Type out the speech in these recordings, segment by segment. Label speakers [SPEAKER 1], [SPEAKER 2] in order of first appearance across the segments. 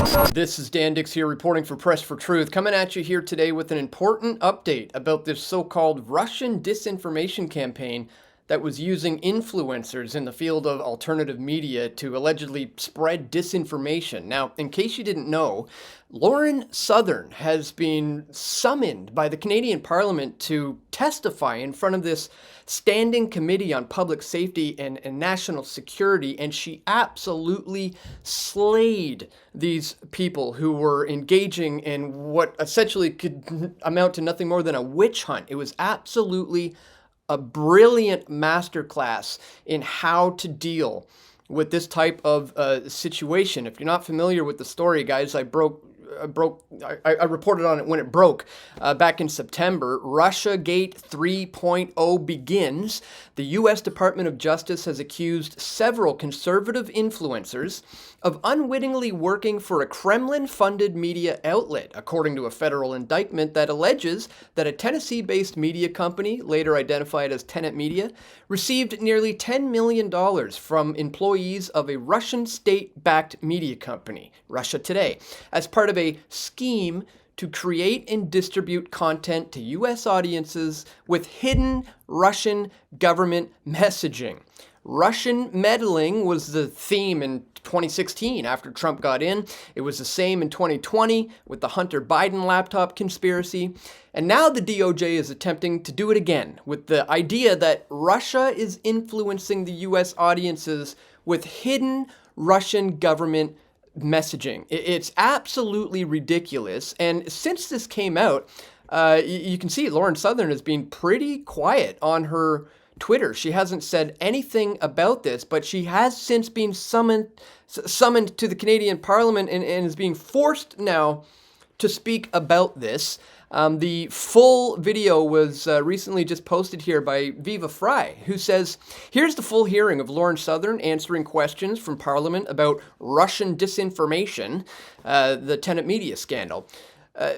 [SPEAKER 1] This is Dan Dicks here reporting for Press for Truth, coming at you here today with an important update about this so-called Russian disinformation campaign that was using influencers in the field of alternative media to allegedly spread disinformation. Now, in case you didn't know, Lauren Southern has been summoned by the Canadian Parliament to testify in front of this Standing Committee on Public Safety and National Security, and she absolutely slayed these people who were engaging in what essentially could amount to nothing more than a witch hunt. It was absolutely a brilliant masterclass in how to deal with this type of situation. If you're not familiar with the story, guys, I reported on it when it broke back in September. Russiagate 3.0 begins. The U.S. Department of Justice has accused several conservative influencers of unwittingly working for a Kremlin-funded media outlet, according to a federal indictment that alleges that a Tennessee-based media company, later identified as Tenet Media, received nearly $10 million from employees of a Russian state-backed media company, Russia Today, as part of a scheme to create and distribute content to U.S. audiences with hidden Russian government messaging. Russian meddling was the theme in 2016 after Trump got in. It was the same in 2020 with the Hunter Biden laptop conspiracy. And now the DOJ is attempting to do it again with the idea that Russia is influencing the U.S. audiences with hidden Russian government messaging. It's absolutely ridiculous. And since this came out, you can see Lauren Southern has been pretty quiet on her Twitter. She hasn't said anything about this, but she has since been summoned to the Canadian Parliament and is being forced now to speak about this. The full video was recently just posted here by Viva Fry, who says, here's the full hearing of Lauren Southern answering questions from Parliament about Russian disinformation, the Tenet Media scandal.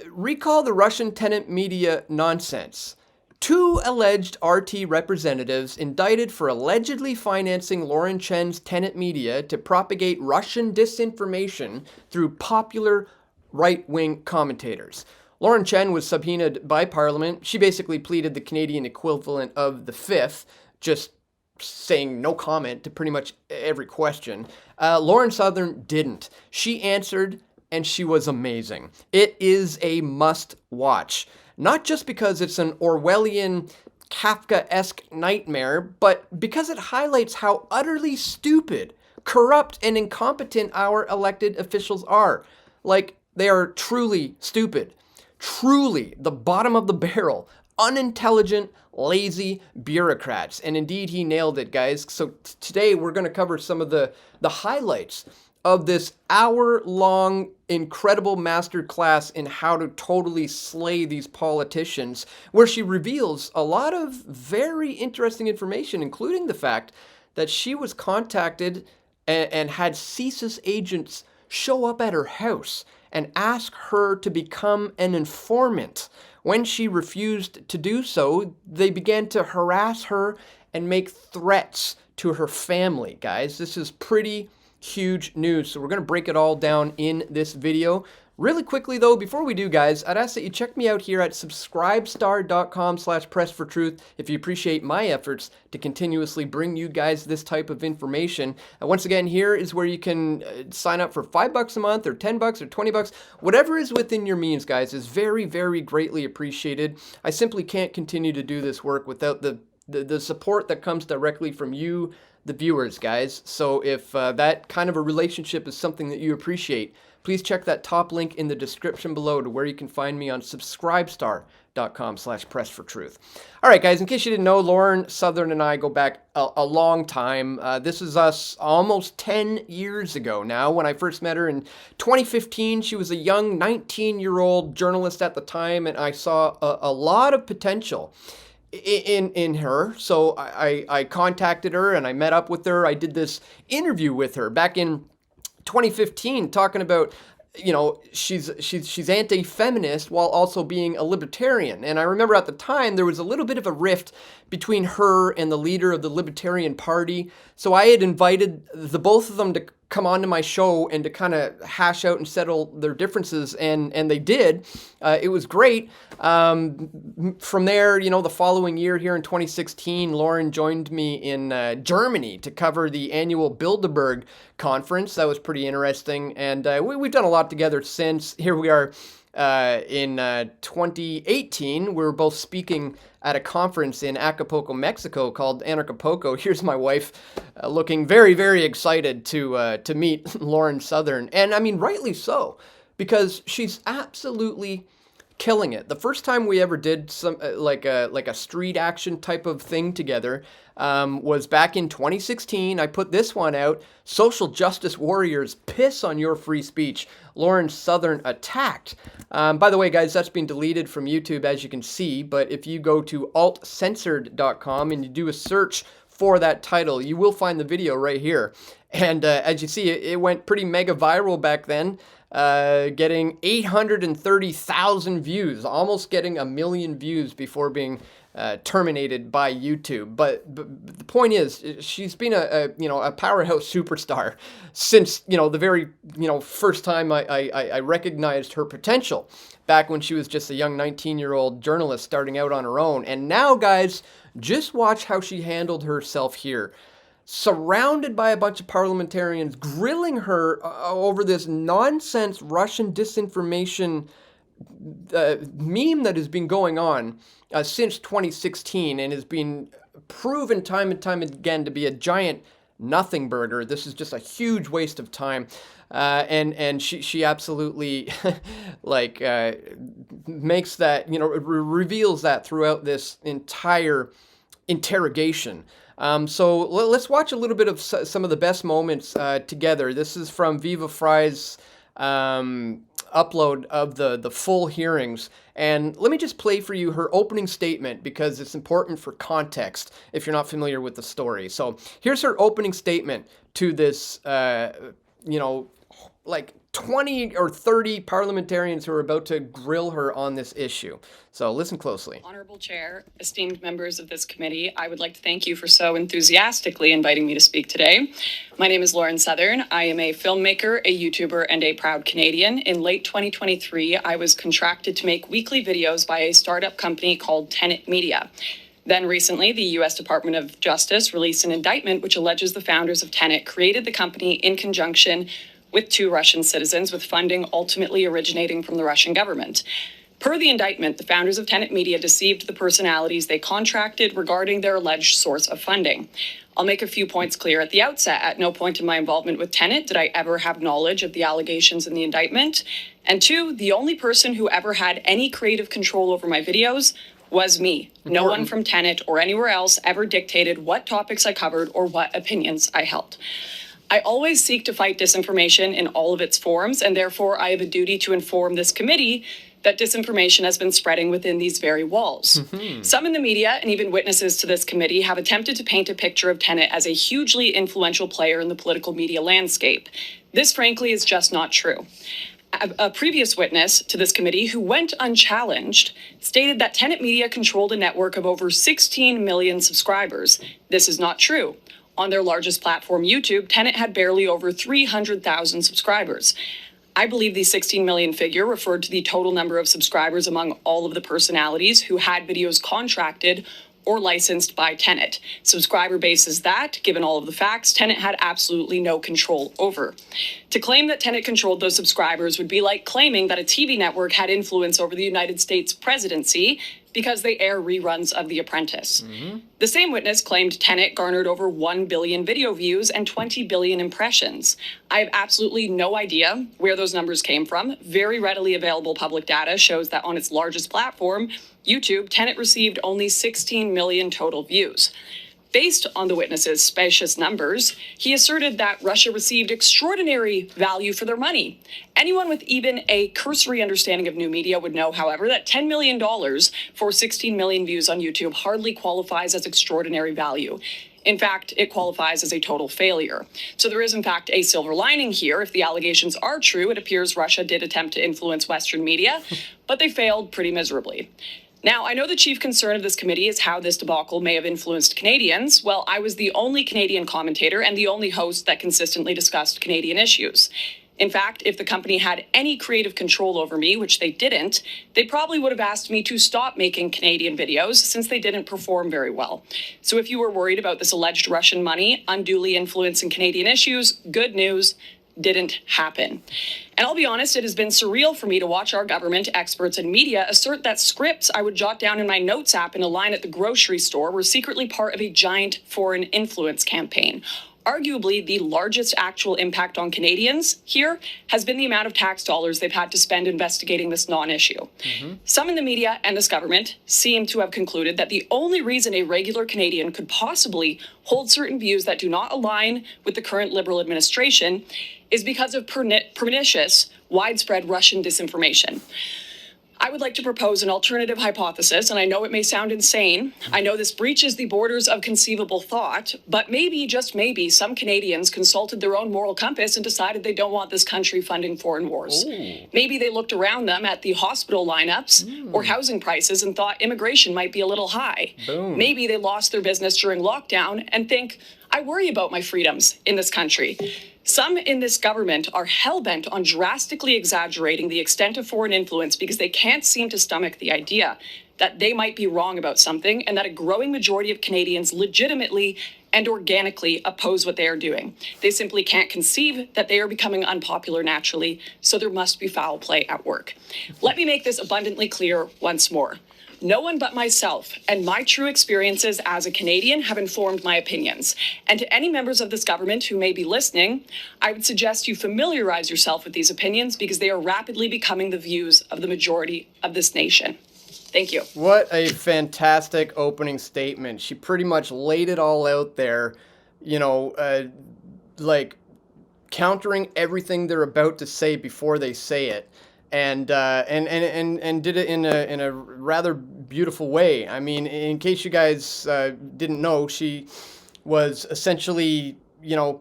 [SPEAKER 1] Recall the Russian Tenet Media nonsense. Two alleged RT representatives indicted for allegedly financing Lauren Chen's Tenet Media to propagate Russian disinformation through popular right-wing commentators. Lauren Chen was subpoenaed by Parliament. She basically pleaded the Canadian equivalent of the Fifth, just saying no comment to pretty much every question. Lauren Southern didn't. She answered, and she was amazing. It is a must-watch. Not just because it's an Orwellian, Kafka-esque nightmare, but because it highlights how utterly stupid, corrupt, and incompetent our elected officials are. Like, they are truly stupid. Truly the bottom of the barrel, unintelligent, lazy bureaucrats. And indeed, he nailed it, guys. So today we're going to cover some of the highlights of this hour-long incredible masterclass in how to totally slay these politicians, where she reveals a lot of very interesting information, including the fact that she was contacted and had CSIS agents show up at her house and ask her to become an informant. When she refused to do so, they began to harass her and make threats to her family, guys. This is pretty huge news. So we're going to break it all down in this video. Really quickly though, before we do, guys, I'd ask that you check me out here at subscribestar.com/pressfortruth if you appreciate my efforts to continuously bring you guys this type of information. Once again, here is where you can sign up for $5 a month or $10 or $20. Whatever is within your means, guys, is very, very greatly appreciated. I simply can't continue to do this work without the support that comes directly from you, the viewers, guys. So if that kind of a relationship is something that you appreciate, please check that top link in the description below to where you can find me on subscribestar.com/pressfortruth. All right, guys, in case you didn't know, Lauren Southern and I go back a long time. This is us almost 10 years ago now. When I first met her in 2015, she was a young 19-year-old journalist at the time, and I saw a lot of potential in her. So I contacted her and I met up with her. I did this interview with her back in 2015 talking about, you know, she's anti-feminist while also being a libertarian. And I remember at the time there was a little bit of a rift between her and the leader of the Libertarian Party. So I had invited the both of them to come onto my show and to kind of hash out and settle their differences, and they did. It was great. From there, the following year here in 2016, Lauren joined me in Germany to cover the annual Bilderberg conference. That was pretty interesting, and we've done a lot together since. Here we are in 2018. We were both speaking at a conference in Acapulco, Mexico called Anarchapulco. Here's my wife looking very, very excited to meet Lauren Southern. And I mean, rightly so, because she's absolutely killing it. The first time we ever did some like a street action type of thing together was back in 2016. I put this one out: Social Justice Warriors Piss on Your Free Speech. Lauren Southern Attacked. By the way, guys, that's been deleted from YouTube, as you can see, but if you go to altcensored.com and you do a search for that title, you will find the video right here. And as you see, it went pretty mega viral back then, getting 830,000 views, almost getting 1 million views before being terminated by YouTube. But the point is, she's been a powerhouse superstar since the very first time I recognized her potential, back when she was just a young 19-year-old journalist starting out on her own. And now, guys, just watch how she handled herself here, surrounded by a bunch of parliamentarians grilling her over this nonsense Russian disinformation meme that has been going on since 2016 and has been proven time and time again to be a giant nothing burger. This is just a huge waste of time. And she absolutely makes that, reveals that throughout this entire interrogation. So let's watch a little bit of some of the best moments together. This is from Viva Fry's upload of the full hearings. And let me just play for you her opening statement, because it's important for context if you're not familiar with the story. So here's her opening statement to this, 20 or 30 parliamentarians who are about to grill her on this issue. So listen closely.
[SPEAKER 2] Honorable Chair, esteemed members of this committee, I would like to thank you for so enthusiastically inviting me to speak today. My name is Lauren Southern. I am a filmmaker, a YouTuber, and a proud Canadian. In late 2023, I was contracted to make weekly videos by a startup company called Tenet Media. Then recently, the U.S. Department of Justice released an indictment which alleges the founders of Tenet created the company in conjunction with 2 Russian citizens, with funding ultimately originating from the Russian government. Per the indictment, the founders of Tenet Media deceived the personalities they contracted regarding their alleged source of funding. I'll make a few points clear at the outset. At no point in my involvement with Tenet did I ever have knowledge of the allegations in the indictment. And 2, the only person who ever had any creative control over my videos was me. No one from Tenet or anywhere else ever dictated what topics I covered or what opinions I held. I always seek to fight disinformation in all of its forms, and therefore I have a duty to inform this committee that disinformation has been spreading within these very walls. Some in the media and even witnesses to this committee have attempted to paint a picture of Tenet as a hugely influential player in the political media landscape. This, frankly, is just not true. A previous witness to this committee, who went unchallenged, stated that Tenet Media controlled a network of over 16 million subscribers. This is not true. On their largest platform, YouTube, Tenet had barely over 300,000 subscribers. I believe the 16 million figure referred to the total number of subscribers among all of the personalities who had videos contracted or licensed by Tenet. Subscriber base is that, given all of the facts, Tenet had absolutely no control over. To claim that Tenet controlled those subscribers would be like claiming that a TV network had influence over the United States presidency because they air reruns of The Apprentice. The same witness claimed Tenet garnered over 1 billion video views and 20 billion impressions. I have absolutely no idea where those numbers came from. Very readily available public data shows that on its largest platform, YouTube, Tenet received only 16 million total views. Based on the witness's specious numbers, he asserted that Russia received extraordinary value for their money. Anyone with even a cursory understanding of new media would know, however, that $10 million for 16 million views on YouTube hardly qualifies as extraordinary value. In fact, it qualifies as a total failure. So there is, in fact, a silver lining here. If the allegations are true, it appears Russia did attempt to influence Western media, but they failed pretty miserably. Now, I know the chief concern of this committee is how this debacle may have influenced Canadians. Well, I was the only Canadian commentator and the only host that consistently discussed Canadian issues. In fact, if the company had any creative control over me, which they didn't, they probably would have asked me to stop making Canadian videos since they didn't perform very well. So if you were worried about this alleged Russian money unduly influencing Canadian issues, good news, didn't happen. And I'll be honest, it has been surreal for me to watch our government, experts, and media assert that scripts I would jot down in my notes app in a line at the grocery store were secretly part of a giant foreign influence campaign. Arguably, the largest actual impact on Canadians here has been the amount of tax dollars they've had to spend investigating this non-issue. Some in the media and this government seem to have concluded that the only reason a regular Canadian could possibly hold certain views that do not align with the current Liberal administration is because of pernicious, widespread Russian disinformation. I would like to propose an alternative hypothesis, and I know it may sound insane. I know this breaches the borders of conceivable thought, but maybe, just maybe, some Canadians consulted their own moral compass and decided they don't want this country funding foreign wars. Ooh. Maybe they looked around them at the hospital lineups or housing prices and thought immigration might be a little high. Boom. Maybe they lost their business during lockdown and think, I worry about my freedoms in this country. Some in this government are hell-bent on drastically exaggerating the extent of foreign influence because they can't seem to stomach the idea that they might be wrong about something and that a growing majority of Canadians legitimately and organically oppose what they are doing. They simply can't conceive that they are becoming unpopular naturally, so there must be foul play at work. Let me make this abundantly clear once more. No one but myself and my true experiences as a Canadian have informed my opinions. And to any members of this government who may be listening, I would suggest you familiarize yourself with these opinions because they are rapidly becoming the views of the majority of this nation. Thank you.
[SPEAKER 1] What a fantastic opening statement. She pretty much laid it all out there, like countering everything they're about to say before they say it. And did it in a rather beautiful way. I mean, in case you guys didn't know, she was essentially,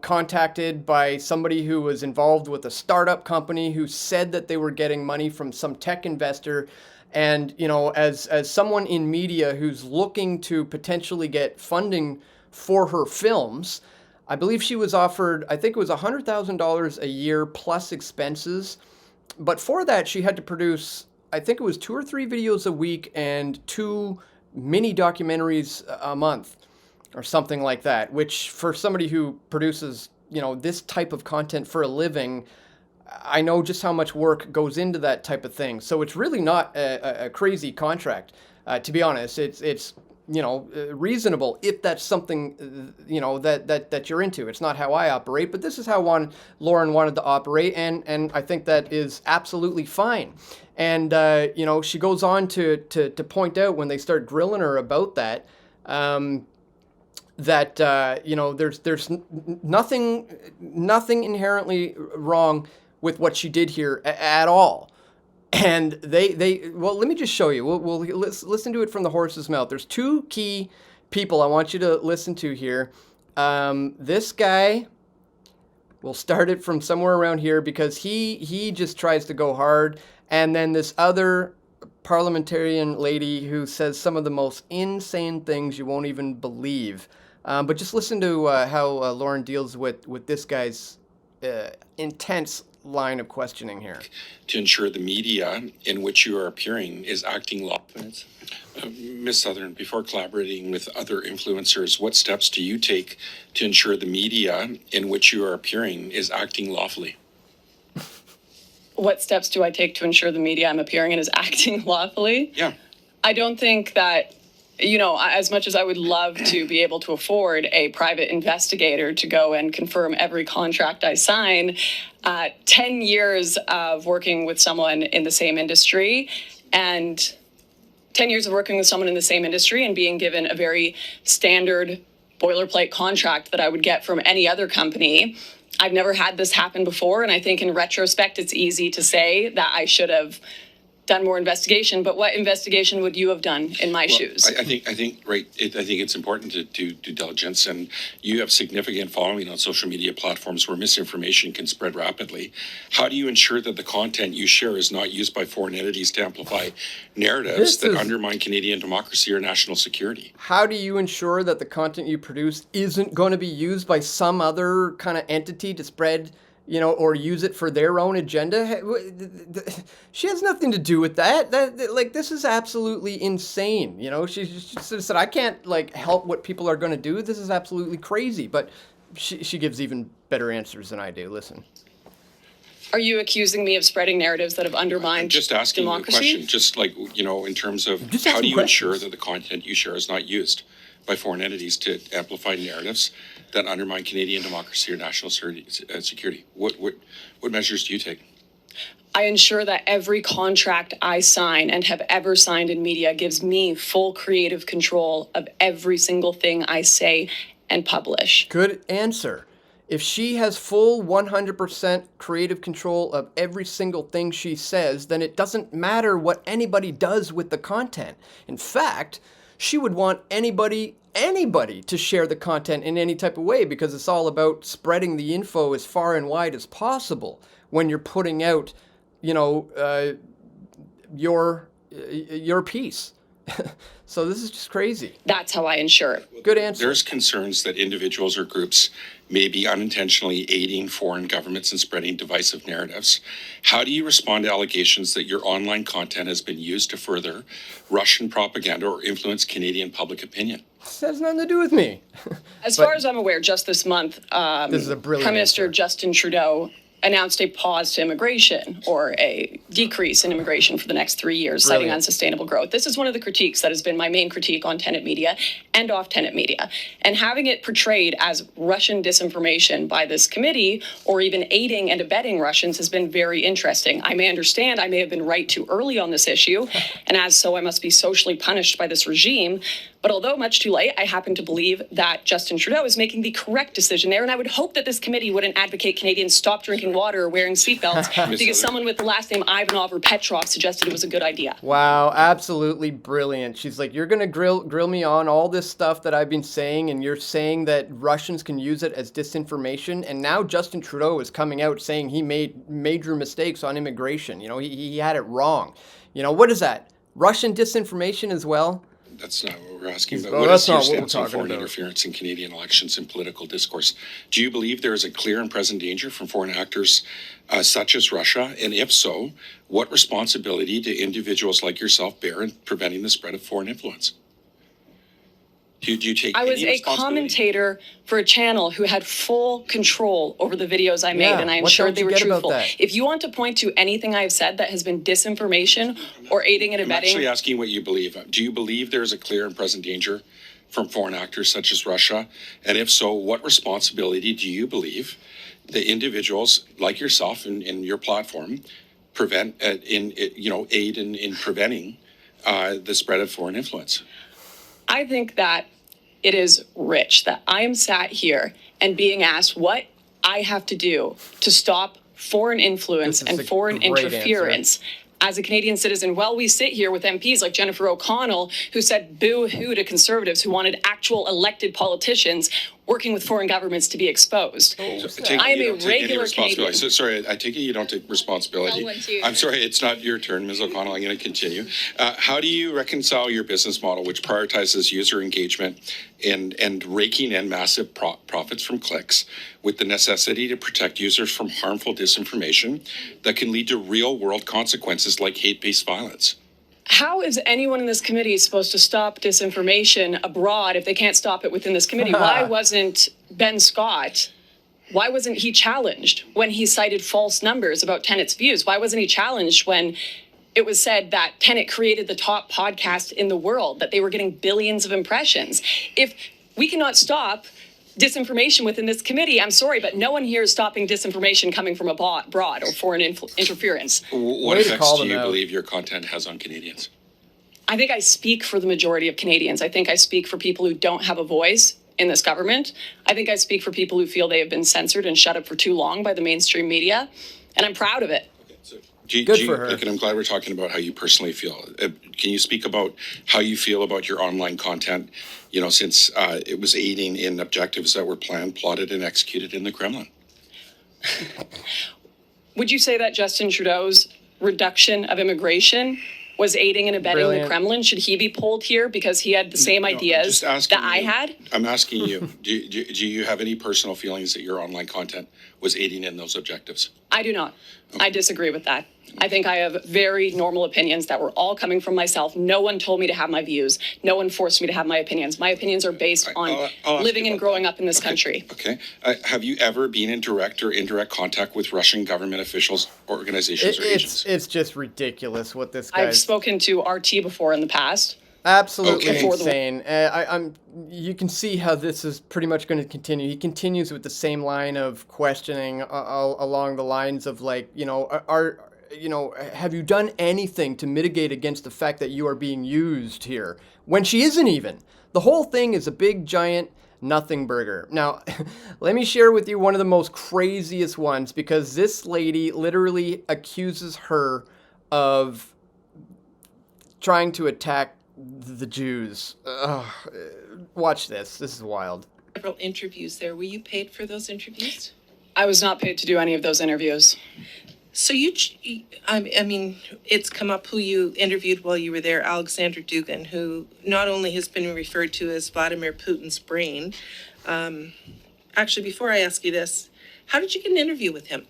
[SPEAKER 1] contacted by somebody who was involved with a startup company who said that they were getting money from some tech investor. And, as someone in media who's looking to potentially get funding for her films, I believe she was offered, I think it was $100,000 a year plus expenses. But for that, she had to produce, I think it was 2 or 3 videos a week and 2 mini documentaries a month or something like that, which for somebody who produces, this type of content for a living, I know just how much work goes into that type of thing. So it's really not a crazy contract, to be honest. It's reasonable if that's something, that you're into. It's not how I operate, but this is how Lauren wanted to operate, and I think that is absolutely fine. And, she goes on to point out when they start grilling her about that, there's nothing inherently wrong with what she did here at all. And well, let me just show you. Let's listen to it from the horse's mouth. There's 2 key people I want you to listen to here. This guy, we'll start it from somewhere around here because he just tries to go hard. And then this other parliamentarian lady who says some of the most insane things you won't even believe. But just listen to how Lauren deals with this guy's intense line of questioning here.
[SPEAKER 3] To ensure the media in which you are appearing is acting lawfully. Ms. Southern, before collaborating with other influencers, what steps do you take to ensure the media in which you are appearing is acting lawfully?
[SPEAKER 2] What steps do I take to ensure the media I'm appearing in is acting lawfully?
[SPEAKER 3] Yeah.
[SPEAKER 2] I don't think that, as much as I would love to be able to afford a private investigator to go and confirm every contract I sign, 10 years of working with someone in the same industry and 10 years of working with someone in the same industry and being given a very standard boilerplate contract that I would get from any other company. I've never had this happen before. And I think in retrospect, it's easy to say that I should have done more investigation, but what investigation would you have done in my shoes?
[SPEAKER 3] I think it's important to do due diligence, and you have significant following on social media platforms where misinformation can spread rapidly. How do you ensure that the content you share is not used by foreign entities to amplify narratives that undermine Canadian democracy or national security?
[SPEAKER 1] How do you ensure that the content you produce isn't going to be used by some other kind of entity to spread, or use it for their own agenda? She has nothing to do with that. This is absolutely insane. She said, I can't help what people are going to do. This is absolutely crazy. But she gives even better answers than I do. Listen.
[SPEAKER 2] Are you accusing me of spreading narratives that have undermined democracy?
[SPEAKER 3] Just asking you a question, just in terms of how do you ensure that the content you share is not used by foreign entities to amplify narratives that undermine Canadian democracy or national security? What measures do you take?
[SPEAKER 2] I ensure that every contract I sign and have ever signed in media gives me full creative control of every single thing I say and publish.
[SPEAKER 1] Good answer. If she has full 100% creative control of every single thing she says, then it doesn't matter what anybody does with the content. In fact, she would want anybody to share the content in any type of way, because it's all about spreading the info as far and wide as possible when you're putting out, your piece. So this is just crazy.
[SPEAKER 2] That's how I ensure it.
[SPEAKER 1] Good answer.
[SPEAKER 3] There's concerns that individuals or groups may be unintentionally aiding foreign governments in spreading divisive narratives. How do you respond to allegations that your online content has been used to further Russian propaganda or influence Canadian public opinion?
[SPEAKER 1] This has nothing to do with me.
[SPEAKER 2] As far as I'm aware, just this month,
[SPEAKER 1] this is a brilliant
[SPEAKER 2] Prime Minister
[SPEAKER 1] answer.
[SPEAKER 2] Justin Trudeau announced a pause to immigration, or a decrease in immigration for the next 3 years, citing unsustainable growth. This is one of the critiques that has been my main critique on tenant media and off tenant media. And having it portrayed as Russian disinformation by this committee, or even aiding and abetting Russians, has been very interesting. I may understand I may have been right too early on this issue, and as so I must be socially punished by this regime. But although much too late, I happen to believe that Justin Trudeau is making the correct decision there, and I would hope that this committee wouldn't advocate Canadians stop drinking water or wearing seatbelts because someone with the last name Ivanov or Petrov suggested it was a good idea.
[SPEAKER 1] Wow, absolutely brilliant. She's like, you're going to grill me on all this stuff that I've been saying, and you're saying that Russians can use it as disinformation, and now Justin Trudeau is coming out saying he made major mistakes on immigration. He had it wrong. What is that? Russian disinformation as well?
[SPEAKER 3] That's not what we're asking about.
[SPEAKER 1] Well,
[SPEAKER 3] What
[SPEAKER 1] that's
[SPEAKER 3] is your
[SPEAKER 1] not what we're
[SPEAKER 3] stance on
[SPEAKER 1] talking
[SPEAKER 3] foreign
[SPEAKER 1] about.
[SPEAKER 3] interference in Canadian elections and political discourse? Do you believe there is a clear and present danger from foreign actors such as Russia? And if so, what responsibility do individuals like yourself bear in preventing the spread of foreign influence? Do you take
[SPEAKER 2] I was
[SPEAKER 3] any
[SPEAKER 2] a
[SPEAKER 3] responsibility?
[SPEAKER 2] commentator for a channel who had full control over the videos I made,
[SPEAKER 1] Yeah,
[SPEAKER 2] and I
[SPEAKER 1] what
[SPEAKER 2] ensured
[SPEAKER 1] don't
[SPEAKER 2] they
[SPEAKER 1] you
[SPEAKER 2] were
[SPEAKER 1] get about
[SPEAKER 2] truthful.
[SPEAKER 1] that?
[SPEAKER 2] If you want to point to anything I've said that has been disinformation or aiding and
[SPEAKER 3] I'm
[SPEAKER 2] abetting,
[SPEAKER 3] actually asking what you believe. Do you believe there is a clear and present danger from foreign actors such as Russia? And if so, what responsibility do you believe the individuals like yourself and your platform aid in preventing the spread of foreign influence?
[SPEAKER 2] I think that it is rich that I am sat here and being asked what I have to do to stop foreign influence
[SPEAKER 1] This is
[SPEAKER 2] and
[SPEAKER 1] a
[SPEAKER 2] foreign
[SPEAKER 1] great
[SPEAKER 2] interference. As a Canadian citizen, well, we sit here with MPs like Jennifer O'Connell, who said boo-hoo to Conservatives who wanted actual elected politicians working with foreign governments to be exposed. I am a regular Canadian.
[SPEAKER 3] So, sorry, I take it you don't take responsibility. I'm sorry, it's not your turn, Ms. O'Connell. I'm going to continue. How do you reconcile your business model, which prioritizes user engagement and raking in massive profits from clicks, with the necessity to protect users from harmful disinformation that can lead to real-world consequences like hate-based violence?
[SPEAKER 2] How is anyone in this committee supposed to stop disinformation abroad if they can't stop it within this committee? Why wasn't Ben Scott, why wasn't he challenged when he cited false numbers about Tenet's views? Why wasn't he challenged when it was said that Tenet created the top podcast in the world, that they were getting billions of impressions? If we cannot stop disinformation within this committee, I'm sorry, but no one here is stopping disinformation coming from abroad or foreign interference.
[SPEAKER 3] What
[SPEAKER 1] Way to
[SPEAKER 3] effects
[SPEAKER 1] call
[SPEAKER 3] do
[SPEAKER 1] them
[SPEAKER 3] you
[SPEAKER 1] out.
[SPEAKER 3] believe your content has on Canadians?
[SPEAKER 2] I think I speak for the majority of Canadians. I think I speak for people who don't have a voice in this government. I think I speak for people who feel they have been censored and shut up for too long by the mainstream media, and I'm proud of it.
[SPEAKER 3] Okay, so
[SPEAKER 1] Good for her.
[SPEAKER 3] Like, and I'm glad we're talking about how you personally feel. Can you speak about how you feel about your online content, since it was aiding in objectives that were planned, plotted, and executed in the Kremlin?
[SPEAKER 2] Would you say that Justin Trudeau's reduction of immigration was aiding and abetting
[SPEAKER 1] Brilliant.
[SPEAKER 2] the Kremlin? Should he be pulled here because he had the same ideas that I had?
[SPEAKER 3] I'm asking you, do you have any personal feelings that your online content was aiding in those objectives?
[SPEAKER 2] I do not. I disagree with that. I think I have very normal opinions that were all coming from myself. No one told me to have my views. No one forced me to have my opinions. My opinions are based on living and growing up in this country.
[SPEAKER 3] Okay. Have you ever been in direct or indirect contact with Russian government officials, organizations, or agents?
[SPEAKER 1] It's just ridiculous what this
[SPEAKER 2] I've
[SPEAKER 1] guy's...
[SPEAKER 2] spoken to RT before in the past.
[SPEAKER 1] Absolutely
[SPEAKER 3] Okay.
[SPEAKER 1] insane. You can see how this is pretty much going to continue. He continues with the same line of questioning along the lines of like, have you done anything to mitigate against the fact that you are being used here? When she isn't even. The whole thing is a big giant nothing burger. Now, let me share with you one of the most craziest ones, because this lady literally accuses her of trying to attack the Jews. Watch this. This is wild.
[SPEAKER 4] Several interviews there. Were you paid for those interviews?
[SPEAKER 2] I was not paid to do any of those interviews.
[SPEAKER 4] So I mean, it's come up who you interviewed while you were there, Alexander Dugin, who not only has been referred to as Vladimir Putin's brain. Actually, before I ask you this, how did you get an interview with him?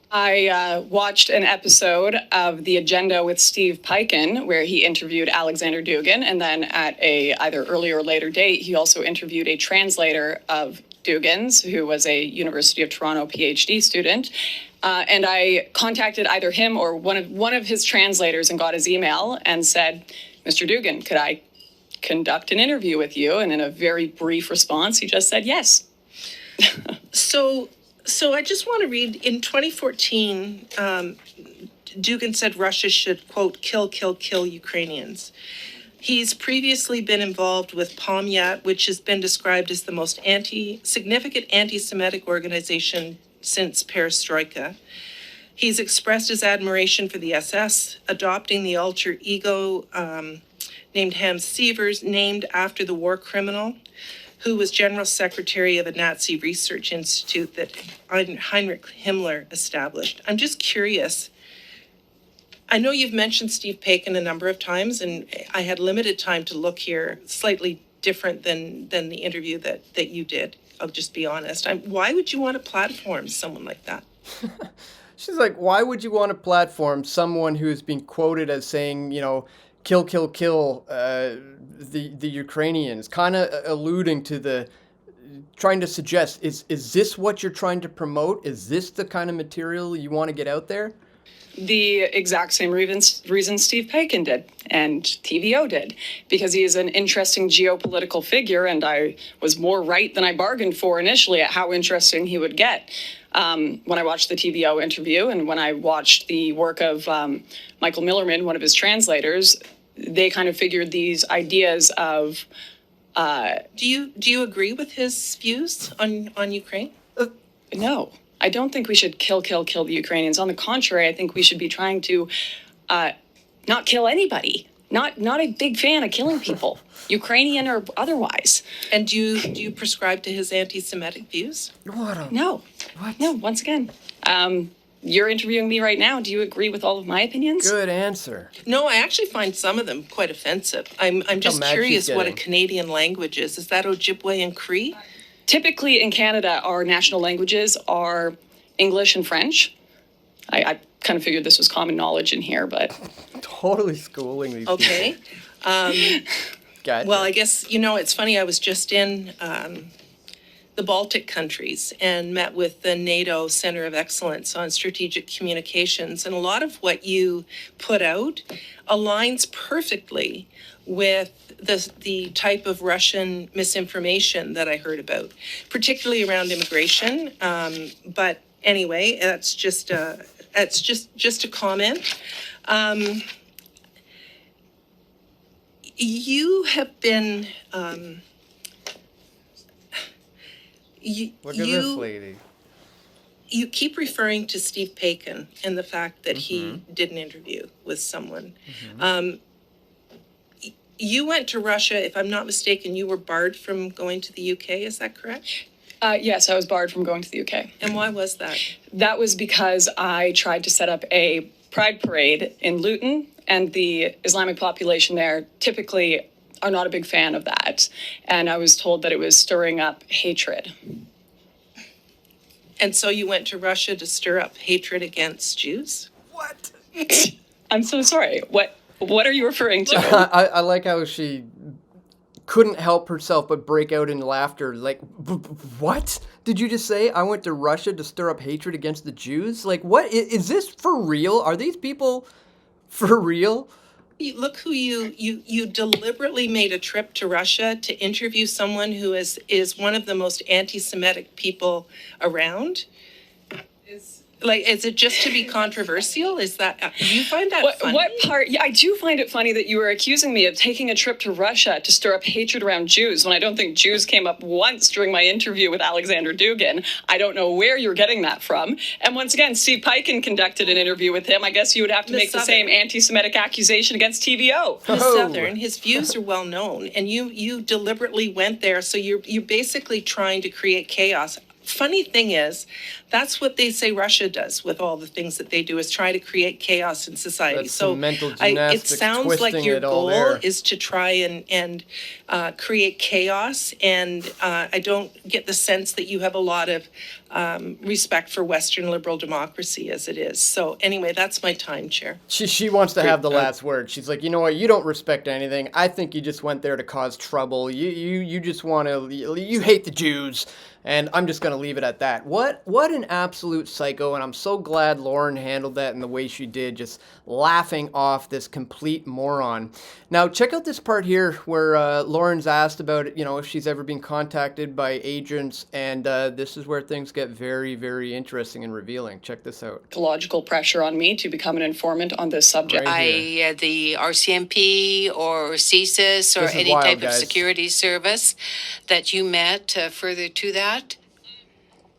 [SPEAKER 2] I watched an episode of The Agenda with Steve Peikin, where he interviewed Alexander Dugin, and then at a either earlier or later date, he also interviewed a translator of Dugin's, who was a University of Toronto PhD student. And I contacted either him or one of his translators and got his email and said, Mr. Dugin, could I conduct an interview with you? And in a very brief response, he just said yes.
[SPEAKER 4] So I just want to read, in 2014, Dugin said Russia should, quote, kill Ukrainians. He's previously been involved with Pomyat, which has been described as the most significant anti-Semitic organization since Perestroika. He's expressed his admiration for the SS, adopting the alter ego named Hans Sievers, named after the war criminal, who was general secretary of a Nazi research institute that Heinrich Himmler established. I'm just curious. I know you've mentioned Steve Peikin a number of times, and I had limited time to look here, slightly different than the interview that you did. I'll just be honest. Why would you want to platform someone like that?
[SPEAKER 1] She's like, why would you want to platform someone who's been quoted as saying, kill the Ukrainians, kind of alluding to trying to suggest, is this what you're trying to promote? Is this the kind of material you want to get out there?
[SPEAKER 2] The exact same reason Steve Peikin did and TVO did, because he is an interesting geopolitical figure, and I was more right than I bargained for initially at how interesting he would get. When I watched the TVO interview and when I watched the work of Michael Millerman, one of his translators, they kind of figured these ideas of...
[SPEAKER 4] Do you agree with his views on Ukraine?
[SPEAKER 2] No. I don't think we should kill the Ukrainians. On the contrary, I think we should be trying to not kill anybody. Not a big fan of killing people, Ukrainian or otherwise.
[SPEAKER 4] And do you prescribe to his anti-Semitic views?
[SPEAKER 2] No. What? No, once again. You're interviewing me right now. Do you agree with all of my opinions?
[SPEAKER 1] Good answer.
[SPEAKER 4] No, I actually find some of them quite offensive. I'm just curious what a Canadian language is. Is that Ojibwe and Cree?
[SPEAKER 2] Typically in Canada, our national languages are English and French. I kind of figured this was common knowledge in here, but...
[SPEAKER 1] Totally schooling these
[SPEAKER 4] Okay.
[SPEAKER 1] Gotcha.
[SPEAKER 4] Well, I guess, it's funny. I was just in the Baltic countries and met with the NATO Center of Excellence on Strategic Communications. And a lot of what you put out aligns perfectly with the type of Russian misinformation that I heard about, particularly around immigration. But anyway, that's just a comment. You have been
[SPEAKER 1] Look at this lady.
[SPEAKER 4] you keep referring to Steve Paikin and the fact that he did an interview with someone. You went to Russia, if I'm not mistaken, you were barred from going to the UK, is that correct?
[SPEAKER 2] Yes, I was barred from going to the UK.
[SPEAKER 4] And why was that?
[SPEAKER 2] That was because I tried to set up a pride parade in Luton, and the Islamic population there typically are not a big fan of that. And I was told that it was stirring up hatred.
[SPEAKER 4] And so you went to Russia to stir up hatred against Jews?
[SPEAKER 1] What?
[SPEAKER 2] I'm so sorry. What are you referring to?
[SPEAKER 1] I like how she couldn't help herself but break out in laughter. Like, what did you just say? I went to Russia to stir up hatred against the Jews? Like, what? Is this for real? Are these people for real?
[SPEAKER 4] Look who you deliberately made a trip to Russia to interview someone who is one of the most anti-Semitic people around. Is it just to be controversial? Is that, do you find that funny?
[SPEAKER 2] What part? Yeah, I do find it funny that you were accusing me of taking a trip to Russia to stir up hatred around Jews when I don't think Jews came up once during my interview with Alexander Dugin. I don't know where you're getting that from. And once again, Steve Paikin conducted an interview with him. I guess you would have to make the same anti-Semitic accusation against TVO.
[SPEAKER 4] Ms. Southern, his views are well known, and you deliberately went there, so you're basically trying to create chaos. Funny thing is, that's what they say Russia does with all the things that they do, is try to create chaos in society.
[SPEAKER 1] That's
[SPEAKER 4] so
[SPEAKER 1] some mental
[SPEAKER 4] it
[SPEAKER 1] gymnastics,
[SPEAKER 4] sounds like your
[SPEAKER 1] twisting it all
[SPEAKER 4] goal
[SPEAKER 1] there.
[SPEAKER 4] is to try and create chaos, and I don't get the sense that you have a lot of respect for Western liberal democracy as it is. So anyway, that's my time, Chair.
[SPEAKER 1] She wants to have the last word. She's like, you know what? You don't respect anything. I think you just went there to cause trouble. You just want to. You hate the Jews. And I'm just going to leave it at that. What an absolute psycho, and I'm so glad Lauren handled that in the way she did, just laughing off this complete moron. Now, check out this part here where Lauren's asked about, if she's ever been contacted by agents, and this is where things get very, very interesting and revealing. Check this out.
[SPEAKER 2] Psychological pressure on me to become an informant on this subject.
[SPEAKER 1] Right.
[SPEAKER 5] The RCMP or CSIS or
[SPEAKER 1] This is
[SPEAKER 5] any
[SPEAKER 1] wild,
[SPEAKER 5] type
[SPEAKER 1] guys.
[SPEAKER 5] of security service that you met further to that?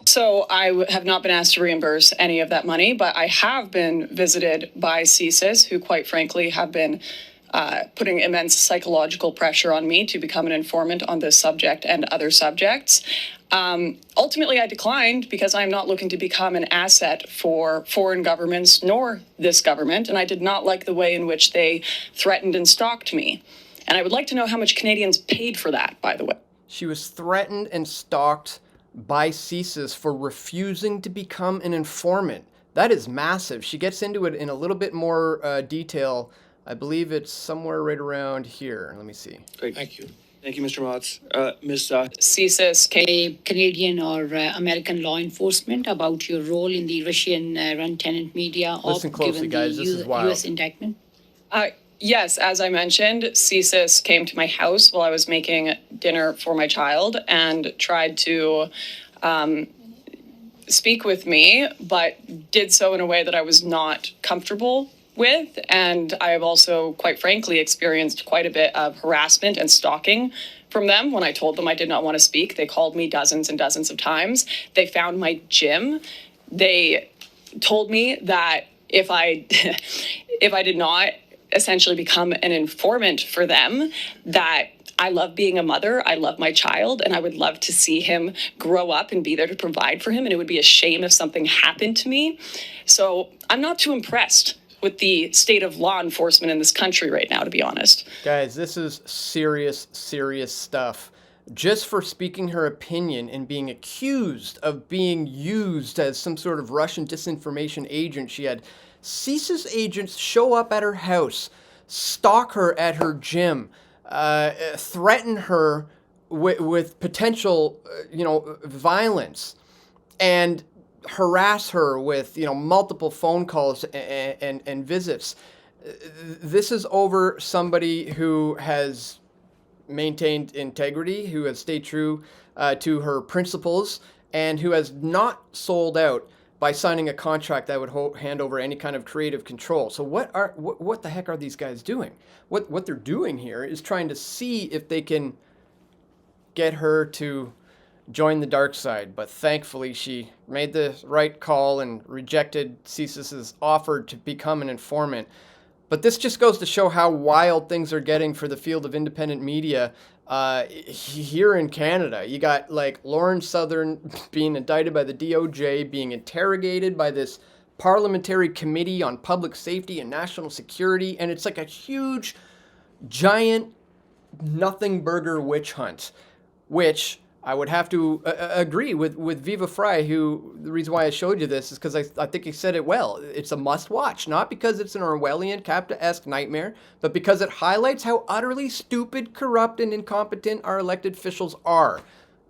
[SPEAKER 2] So I have not been asked to reimburse any of that money, but I have been visited by CSIS, who quite frankly have been putting immense psychological pressure on me to become an informant on this subject and other subjects. Ultimately, I declined because I'm not looking to become an asset for foreign governments nor this government, and I did not like the way in which they threatened and stalked me. And I would like to know how much Canadians paid for that, by the way.
[SPEAKER 1] She was threatened and stalked by CSIS for refusing to become an informant. That is massive. She gets into it in a little bit more detail. I believe it's somewhere right around here. Let me see.
[SPEAKER 6] Great.
[SPEAKER 3] Thank you.
[SPEAKER 6] Thank you, Mr. Motz. Ms.
[SPEAKER 2] CSIS came.
[SPEAKER 7] Canadian or American law enforcement about your role in the Russian-run tenant media,
[SPEAKER 1] Listen closely,
[SPEAKER 7] given
[SPEAKER 1] guys.
[SPEAKER 7] the
[SPEAKER 1] This is wild.
[SPEAKER 7] U.S. indictment?
[SPEAKER 2] Yes, as I mentioned, CSIS came to my house while I was making dinner for my child and tried to speak with me, but did so in a way that I was not comfortable with. And I have also, quite frankly, experienced quite a bit of harassment and stalking from them. When I told them I did not want to speak, they called me dozens and dozens of times. They found my gym. They told me that if I did not essentially become an informant for them, that I love being a mother, I love my child, and I would love to see him grow up and be there to provide for him, and it would be a shame if something happened to me. So I'm not too impressed with the state of law enforcement in this country right now, to be honest.
[SPEAKER 1] Guys, this is serious, serious stuff. Just for speaking her opinion and being accused of being used as some sort of Russian disinformation agent, she had CSIS agents show up at her house, stalk her at her gym, threaten her with potential, violence, and harass her with, multiple phone calls and visits. This is over somebody who has maintained integrity, who has stayed true to her principles, and who has not sold out by signing a contract that would hand over any kind of creative control. So what the heck are these guys doing? What they're doing here is trying to see if they can get her to join the dark side. But thankfully, she made the right call and rejected CSIS's offer to become an informant. But this just goes to show how wild things are getting for the field of independent media here in Canada. You got like Lauren Southern being indicted by the DOJ, being interrogated by this parliamentary committee on public safety and national security, and it's like a huge, giant, nothing burger witch hunt, which I would have to agree with Viva Frei, who, the reason why I showed you this is because I think he said it well. It's a must watch, not because it's an Orwellian, Kafka-esque nightmare, but because it highlights how utterly stupid, corrupt, and incompetent our elected officials are.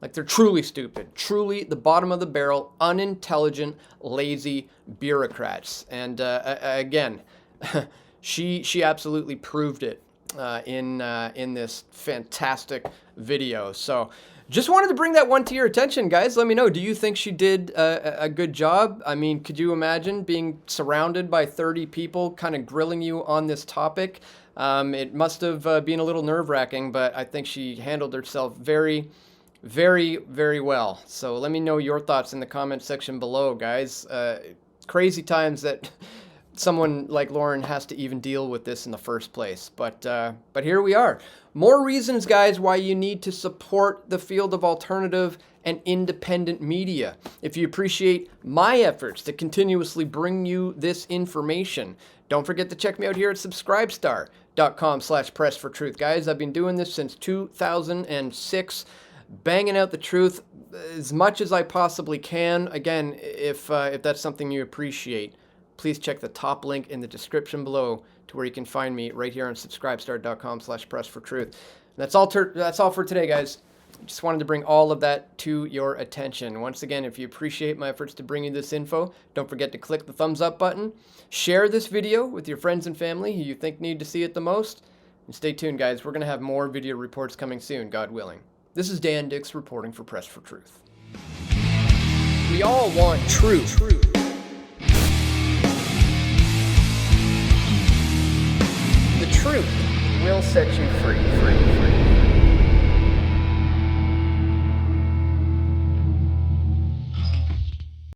[SPEAKER 1] Like, they're truly stupid, truly the bottom of the barrel, unintelligent, lazy bureaucrats. And again, she absolutely proved it in this fantastic video. So just wanted to bring that one to your attention, guys. Let me know. Do you think she did a good job? I mean, could you imagine being surrounded by 30 people kind of grilling you on this topic? It must have been a little nerve-wracking, but I think she handled herself very, very, very well. So let me know your thoughts in the comment section below, guys. Crazy times that someone like Lauren has to even deal with this in the first place. But here we are. More reasons, guys, why you need to support the field of alternative and independent media. If you appreciate my efforts to continuously bring you this information, don't forget to check me out here at subscribestar.com/pressfortruth. Guys, I've been doing this since 2006, banging out the truth as much as I possibly can. Again, if that's something you appreciate, please check the top link in the description below to where you can find me right here on subscribestar.com/pressfortruth. And that's all for today, guys. Just wanted to bring all of that to your attention. Once again, if you appreciate my efforts to bring you this info, don't forget to click the thumbs up button. Share this video with your friends and family who you think need to see it the most. And stay tuned, guys. We're going to have more video reports coming soon, God willing. This is Dan Dicks reporting for Press for Truth. We all want truth. The truth will set you free.